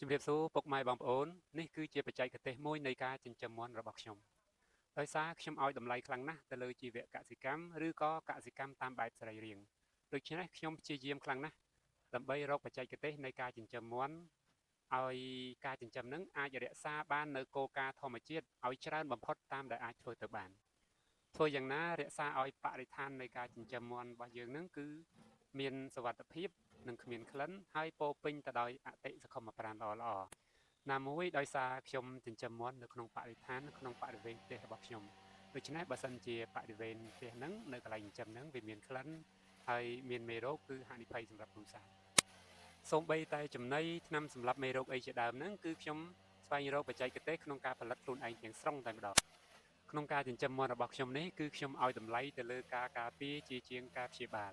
ជំរាបសួរពុកម៉ែបងប្អូននេះគឺជាបច្ចេកទេសមួយនៃការចិញ្ចឹមមាន់របស់ខ្ញុំដោយសារខ្ញុំឲ្យតម្លៃខ្លាំងណាស់ទៅលើជីវៈកសិកម្មឬក៏កសិកម្មតាមបែបសរីរាង្គដូច្នេះខ្ញុំព្យាយាមខ្លាំងណាស់ដើម្បីរកបច្ចេកទេសនៃការចិញ្ចឹមមាន់ឲ្យការចិញ្ចឹមនឹងអាចរក្សាបាននៅគោលការណ៍ធម្មជាតិឲ្យច្រើនបំផុតតាមដែលអាចធ្វើទៅបានធ្វើយ៉ាងណារក្សាឲ្យបរិស្ថាននៃការចិញ្ចឹមមាន់របស់យើងនឹងគឺមានសុវត្ថិភាពនិងគ្មានក្លិនហើយពោពេញទៅដោយអតិសកុមប្រាណល្អៗណាមួយដោយសារខ្ញុំចិញ្ចឹមមាន់នៅក្នុងបរិស្ថានក្នុងបរិវេណផ្ទះរបស់ខ្ញុំដូច្នេះបើសិនជាបរិវេណផ្ទះហ្នឹងនៅកន្លែងចិញ្ចឹមហ្នឹងវាមានក្លិនហើយមានមេរោគគឺហានិភ័យសម្រាប់គ្រួសារសូម្បីតែចំណីថ្នាំសម្លាប់មេរោគអីជាដើមហ្នឹងគឺខ្ញុំស្វែងរកបច្ចេកទេសក្នុងការផលិតខ្លួនឯងទាំងស្រុងតែម្ដងក្នុងការចិញ្ចឹមមាន់របស់ខ្ញុំនេះគឺខ្ញុំឲ្យតម្លៃទៅលើការការពារជាងការព្យាបាល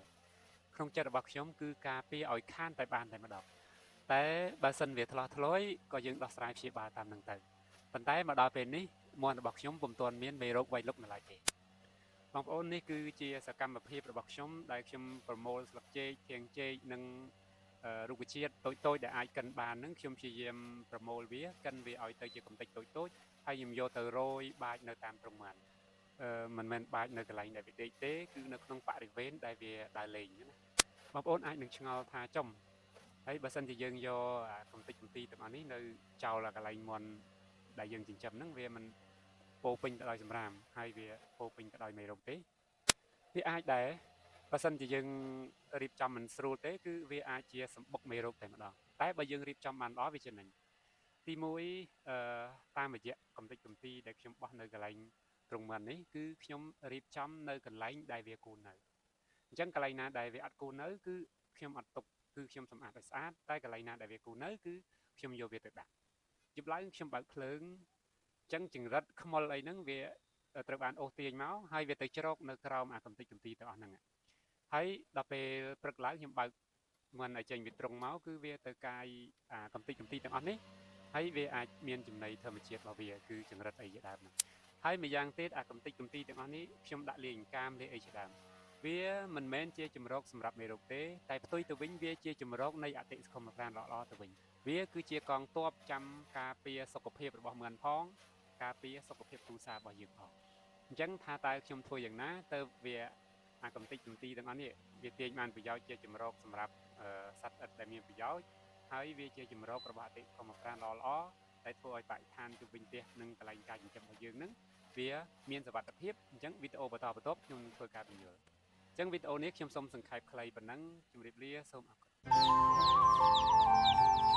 ក្នុងចិត្តរបស់ខ្ញុំគឺការពារឲ្យខានតែបានតែម្ដងតែបើសិនវាឆ្លោះឆ្លោយក៏យើងដោះស្រាយព្យាបាលតាមនឹងទៅប៉ុន្តែមកដល់ពេលនេះមាន់របស់ខ្ញុំពុំទាន់មានមេរោគវៃលុកនៅឡើយទេបងប្អូននេះគឺជាសកម្មភាពរបស់ខ្ញុំដែលខ្ញុំប្រមូលស្លឹកចេកធាងចេកនិងរុក្ខជាតិតូចៗដែលអាចកិនបានហ្នឹងខ្ញុំព្យាយាមប្រមូលវាកិនវាឲ្យទៅជាកម្ទេចតូចៗហើយខ្ញុំយកទៅរោយបាចនៅតាមទ្រុងមាន់មិនមែនបាចនៅកន្លែងដែលវាដេកទេគឺនៅក្នុងបរិវេណដែលវាដើរលេងណាបងប្អូនអាចនឹងឆ្ងល់ថាចំហើយបើសិនជាយើងយកកំទេចកំទីទាំងអស់នេះនៅចោលកន្លែងមាន់ដែលយើងចិញ្ចឹមហ្នឹងវាមិនពោពេញទៅដោយសម្រាមហើយវាពោពេញទៅដោយមេរោគទេវាអាចដែរបើសិនជាយើងរៀបចំមិនស្រួលទេគឺវាអាចជាសម្បុកមេរោគតែម្ដងតែបើយើងរៀបចំបានល្អវាចំណេញទី1តាមរយៈកំទេចកំទីដែលខ្ញុំបោះនៅកន្លែងទ្រុងមាន់នេះគឺខ្ញុំរៀបចំនៅកន្លែងដែលវាគូននៅអញ្ចឹងកន្លែងណាដែលវាអត់គូននៅគឺខ្ញុំអត់ទុកគឺខ្ញុំសម្អាតឲ្យស្អាតតែកន្លែងណាដែលវាគូននៅគឺខ្ញុំយកវាទៅដាក់យប់ឡើងខ្ញុំបើកភ្លើងអញ្ចឹងចង្រិតខ្មុលអីហ្នឹងវាត្រូវបានអូសទាញមកហើយវាទៅជ្រកនៅក្រោមអាកំទេចកំទីទាំងអស់ហ្នឹងហើយដល់ពេលព្រឹកឡើងខ្ញុំបើកមិនឲ្យចេញវាត្រង់មកគឺវាទៅកាយអាកំទេចកំទីទាំងអស់នេះហើយវាអាចមានចំណីធម្មជាតិរបស់វាគឺចង្រិតអីជាដើមហ្នឹងហើយម្យ៉ាងទៀតអាកំទេចកំទីទាំងអស់នេះខ្ញុំដាក់លាយអង្កាមលាយអីជាដើមវាមិនមែនជាជំរកសម្រាប់មេរោគទេតែផ្ទុយទៅវិញវាជាជំរកនៃអតិសកុមប្រាណល្អៗទៅវិញវាគឺជាកងទ័ពចាំការពារសុខភាពរបស់មាន់ផងការពារសុខភាពគ្រួសាររបស់យើងផងអញ្ចឹងថាតើខ្ញុំធ្វើយ៉ាងណាទៅវាអាកំទេចកំទីទាំងអស់នេះវាទាញបានប្រយោជន៍ជាជំរកសម្រាប់សត្វល្អិតដែលមានប្រយោជន៍ហើយវាជាជំរករបស់អតិសកុមប្រាណល្អៗដែលធ្វើឲ្យបរិស្ថានជុំវិញផ្ទះនិងកន្លែងការចិញ្ចឹមរបស់យើងនឹងវាមានសុវត្ថិភាពអញ្ចឹងវីដេអូបន្តបន្ទាប់ខ្ញុំនឹងធ្វើការបញ្យល់អញ្ចឹងវីដេអូនេះខ្ញុំសូមសង្ខេបខ្លីប៉ុណ្ណឹងជម្រាបលាសូមអរគុណ